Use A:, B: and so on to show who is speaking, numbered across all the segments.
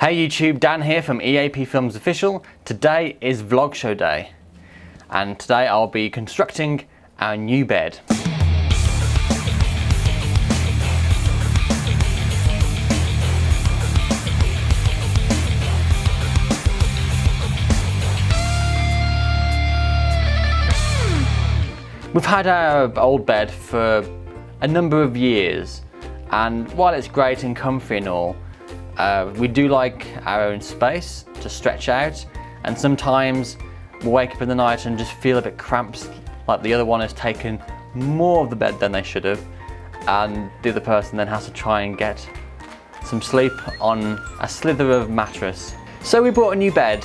A: Hey YouTube, Dan here from EAP Films Official. Today is vlog show day and today I'll be constructing our new bed. We've had our old bed for a number of years, and while it's great and comfy and all, we do like our own space to stretch out, and sometimes we'll wake up in the night and just feel a bit cramped, like the other one has taken more of the bed than they should have, and the other person then has to try and get some sleep on a slither of mattress. So we bought a new bed,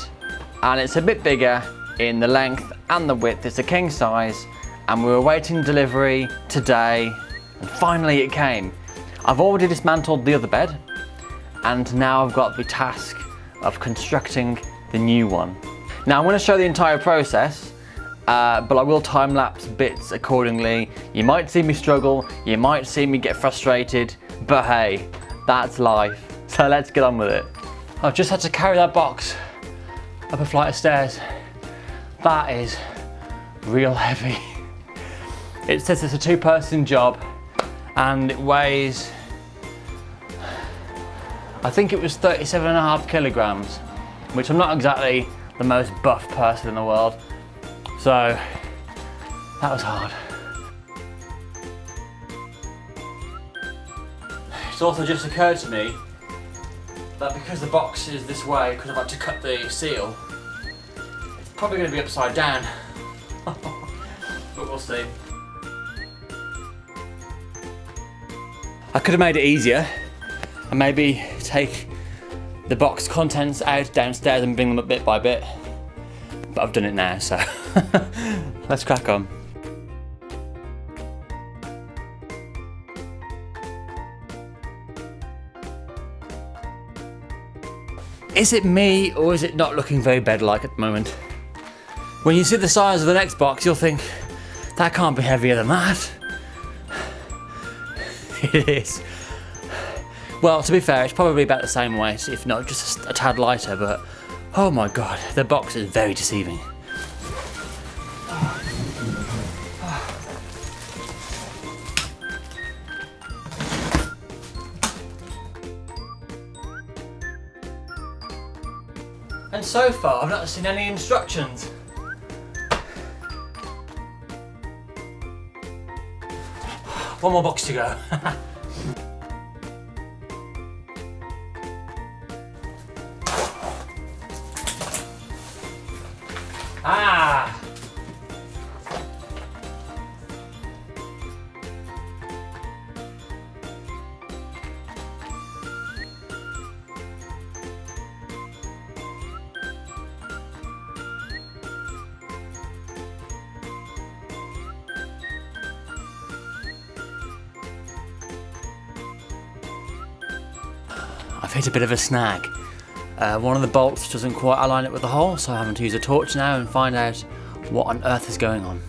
A: and it's a bit bigger in the length and the width. It's a king size, and we were waiting delivery today, and finally it came. I've already dismantled the other bed, and now I've got the task of constructing the new one. Now I'm going to show the entire process, but I will time-lapse bits accordingly. You might see me struggle, you might see me get frustrated, but hey, that's life. So let's get on with it. I've just had to carry that box up a flight of stairs. That is real heavy. It says it's a two-person job, and it weighs, I think it was 37.5 kilograms, which I'm not exactly the most buff person in the world, so that was hard. It's also just occurred to me that because the box is this way, because I've had to cut the seal, it's probably going to be upside down, but we'll see. I could have made it easier and maybe take the box contents out downstairs and bring them up bit by bit, but I've done it now, so let's crack on. Is it me, or is it not looking very bed-like at the moment? When you see the size of the next box, you'll think, that can't be heavier than that. It is. Well, to be fair, it's probably about the same weight, if not just a tad lighter, but oh my god, the box is very deceiving. And so far, I've not seen any instructions. One more box to go. Ah! I've hit a bit of a snag. One of the bolts doesn't quite align it with the hole, so I'm having to use a torch now and find out what on earth is going on.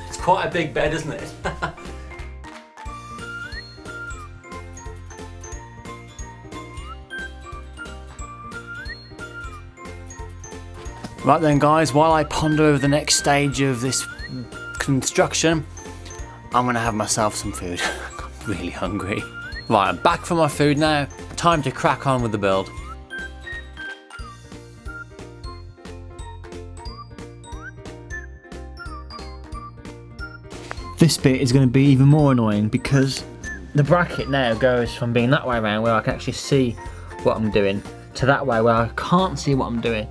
A: It's quite a big bed, isn't it? Right then guys, while I ponder over the next stage of this construction, I'm gonna have myself some food. I'm really hungry. Right, I'm back for my food now. Time to crack on with the build. This bit is going to be even more annoying because the bracket now goes from being that way around where I can actually see what I'm doing to that way where I can't see what I'm doing.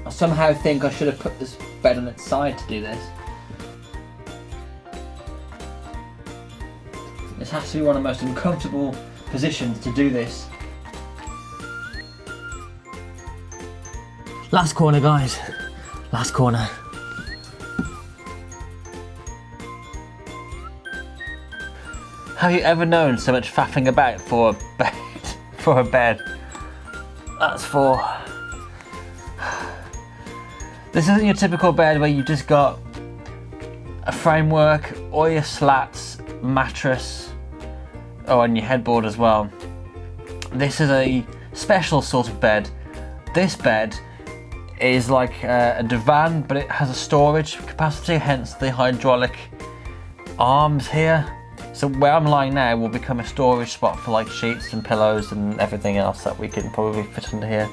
A: I somehow think I should have put this bed on its side to do this. This has to be one of the most uncomfortable positions to do this. Last corner, guys. Last corner. Have you ever known so much faffing about for a bed? For a bed. That's for... This isn't your typical bed where you've just got a framework, all your slats, mattress, and your headboard as well. This is a special sort of bed. This bed is like a divan, but it has a storage capacity, hence the hydraulic arms here. So where I'm lying now will become a storage spot for like sheets and pillows and everything else that we can probably fit under here,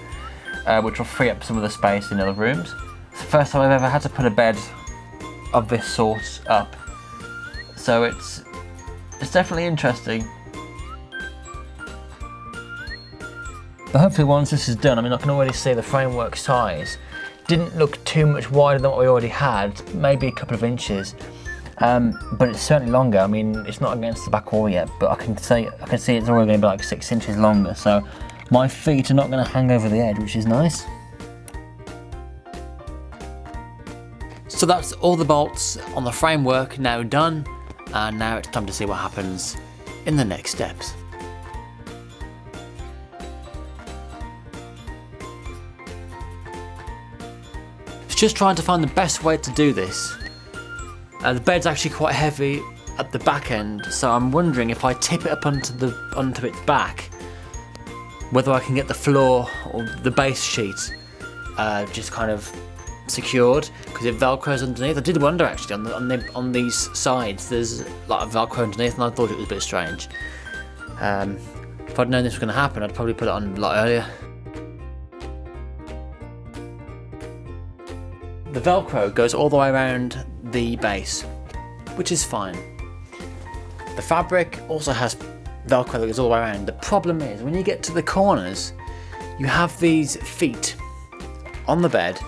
A: which will free up some of the space in other rooms. It's the first time I've ever had to put a bed of this sort up, so it's definitely interesting. But hopefully once this is done, I mean, I can already see the framework size didn't look too much wider than what we already had, maybe a couple of inches. But it's certainly longer. I mean, it's not against the back wall yet, but I can see it's already going to be like 6 inches longer. So my feet are not going to hang over the edge, which is nice. So that's all the bolts on the framework now done, and now it's time to see what happens in the next steps. It's just trying to find the best way to do this. The bed's actually quite heavy at the back end, so I'm wondering if I tip it up onto its back, whether I can get the floor or the base sheet just kind of secured, because it velcros underneath. I did wonder actually on these sides there's like a velcro underneath, and I thought it was a bit strange. If I'd known this was going to happen, I'd probably put it on a lot earlier. The velcro goes all the way around the base, which is fine. The fabric also has velcro that goes all the way around. The problem is when you get to the corners, you have these feet on the bed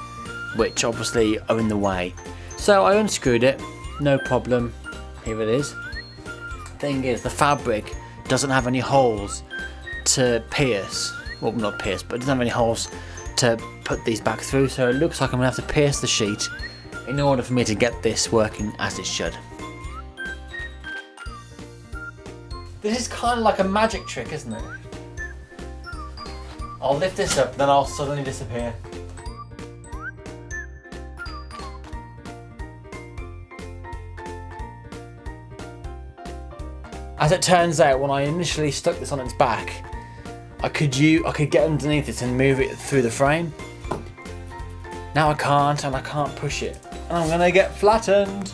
A: which obviously are in the way. So I unscrewed it, no problem, here it is. Thing is, the fabric doesn't have any holes to pierce, well not pierce, but it doesn't have any holes to put these back through, so it looks like I'm going to have to pierce the sheet in order for me to get this working as it should. This is kind of like a magic trick, isn't it? I'll lift this up, then I'll suddenly disappear. As it turns out, when I initially stuck this on its back, I could get underneath it and move it through the frame. Now I can't, and I can't push it. And I'm gonna get flattened.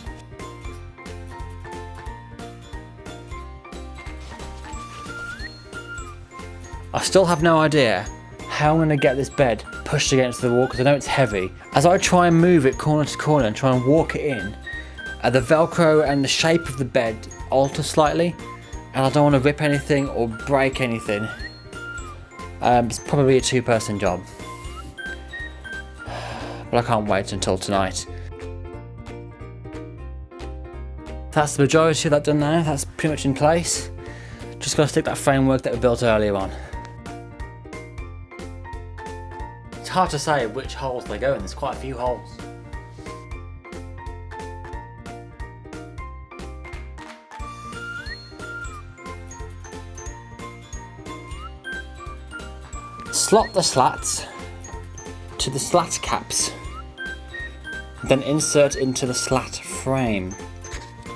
A: I still have no idea how I'm gonna get this bed pushed against the wall, because I know it's heavy. As I try and move it corner to corner and try and walk it in, the Velcro and the shape of the bed alter slightly, and I don't want to rip anything or break anything. It's probably a two-person job, but I can't wait until tonight. That's the majority of that done now. That's pretty much in place. Just got to stick that framework that we built earlier on. It's hard to say which holes they go in. There's quite a few holes. Slot the slats to the slat caps, then insert into the slat frame.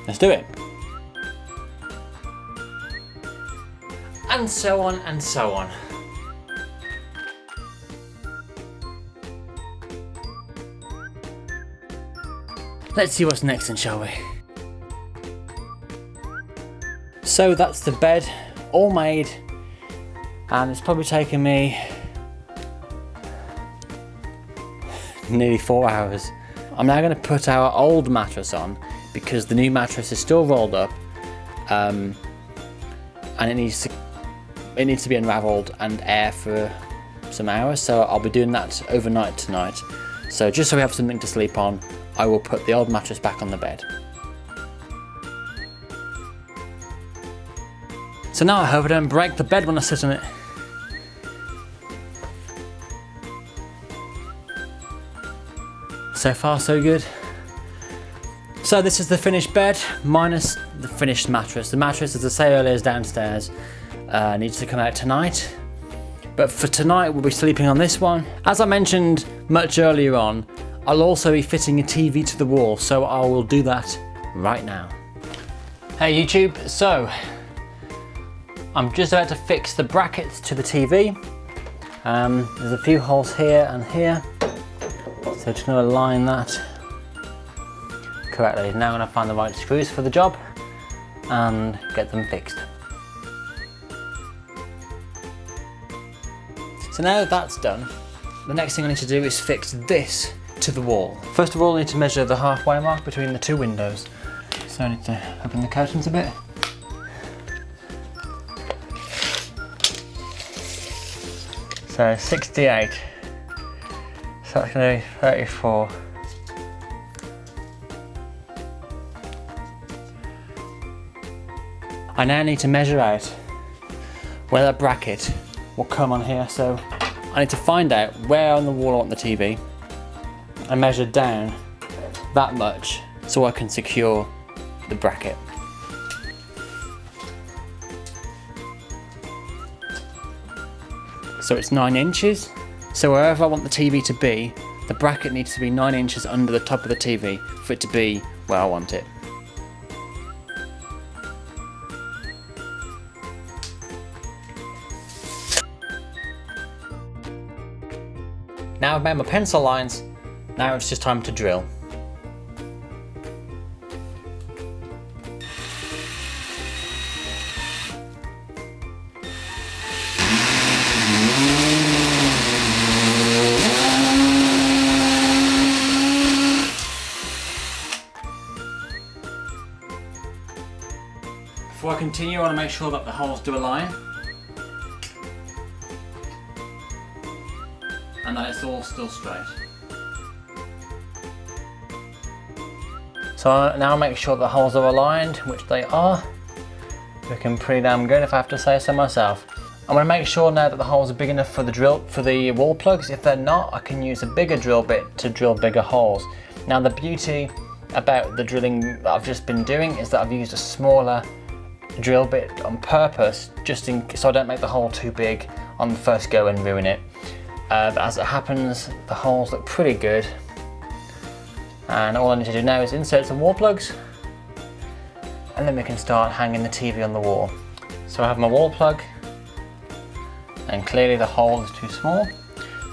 A: Let's do it. And so on and so on. Let's see what's next then, shall we? So that's the bed, all made, and it's probably taken me nearly 4 hours. I'm now going to put our old mattress on because the new mattress is still rolled up, and it needs to be unravelled and air for some hours. So I'll be doing that overnight tonight. So just so we have something to sleep on, I will put the old mattress back on the bed. So now I hope I don't break the bed when I sit on it. So far so good. So this is the finished bed, minus the finished mattress. The mattress, as I say earlier, is downstairs. Needs to come out tonight. But for tonight, we'll be sleeping on this one. As I mentioned much earlier on, I'll also be fitting a TV to the wall, so I will do that right now. Hey YouTube, so I'm just about to fix the brackets to the TV. There's a few holes here and here, so just going to align that correctly. Now I'm going to find the right screws for the job and get them fixed. So now that that's done, the next thing I need to do is fix this to the wall. First of all, I need to measure the halfway mark between the two windows. So I need to open the curtains a bit. So 68. So that's going to be 34. I now need to measure out where that bracket will come on here. So I need to find out where on the wall I want the TV and measure down that much so I can secure the bracket. So it's 9 inches. So wherever I want the TV to be, the bracket needs to be 9 inches under the top of the TV for it to be where I want it. Now I've made my pencil lines, now it's just time to drill. Before I continue, I want to make sure that the holes do align and that it's all still straight. So now make sure the holes are aligned, which they are. Looking pretty damn good if I have to say so myself. I'm going to make sure now that the holes are big enough for the wall plugs. If they're not, I can use a bigger drill bit to drill bigger holes. Now the beauty about the drilling that I've just been doing is that I've used a smaller drill bit on purpose, so I don't make the hole too big on the first go and ruin it. But as it happens, the holes look pretty good, and all I need to do now is insert some wall plugs and then we can start hanging the TV on the wall. So I have my wall plug and clearly the hole is too small,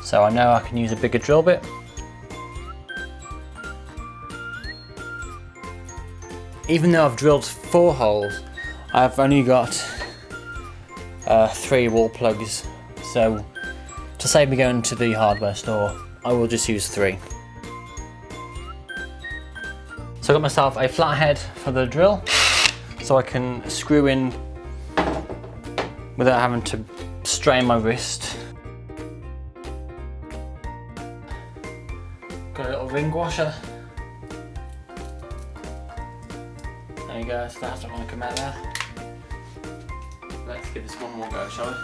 A: so I know I can use a bigger drill bit. Even though I've drilled 4 holes, I've only got 3 wall plugs, so to save me going to the hardware store, I will just use 3. So I got myself a flathead for the drill, so I can screw in without having to strain my wrist. Got a little ring washer. There you go, so that's not going to come out there. Let's give this one more go, shall we?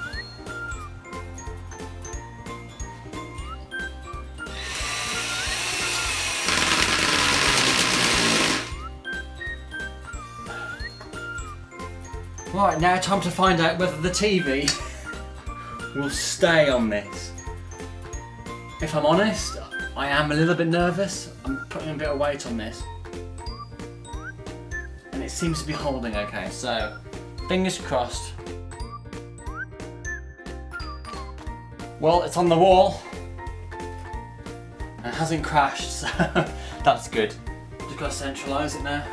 A: Right, now time to find out whether the TV will stay on this. If I'm honest, I am a little bit nervous. I'm putting a bit of weight on this. And it seems to be holding okay, so fingers crossed. Well, it's on the wall. And it hasn't crashed, so that's good. Just got to centralise it now.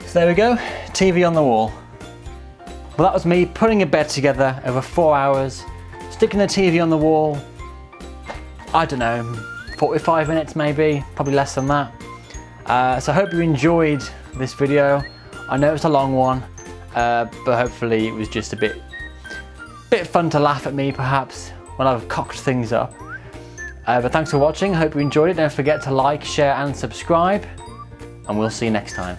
A: So there we go, TV on the wall. Well, that was me putting a bed together over 4 hours, sticking the TV on the wall, I don't know, 45 minutes maybe, probably less than that. So I hope you enjoyed this video. I know it's a long one, but hopefully it was just a bit fun to laugh at me perhaps when I've cocked things up. But thanks for watching, I hope you enjoyed it. Don't forget to like, share and subscribe, and we'll see you next time.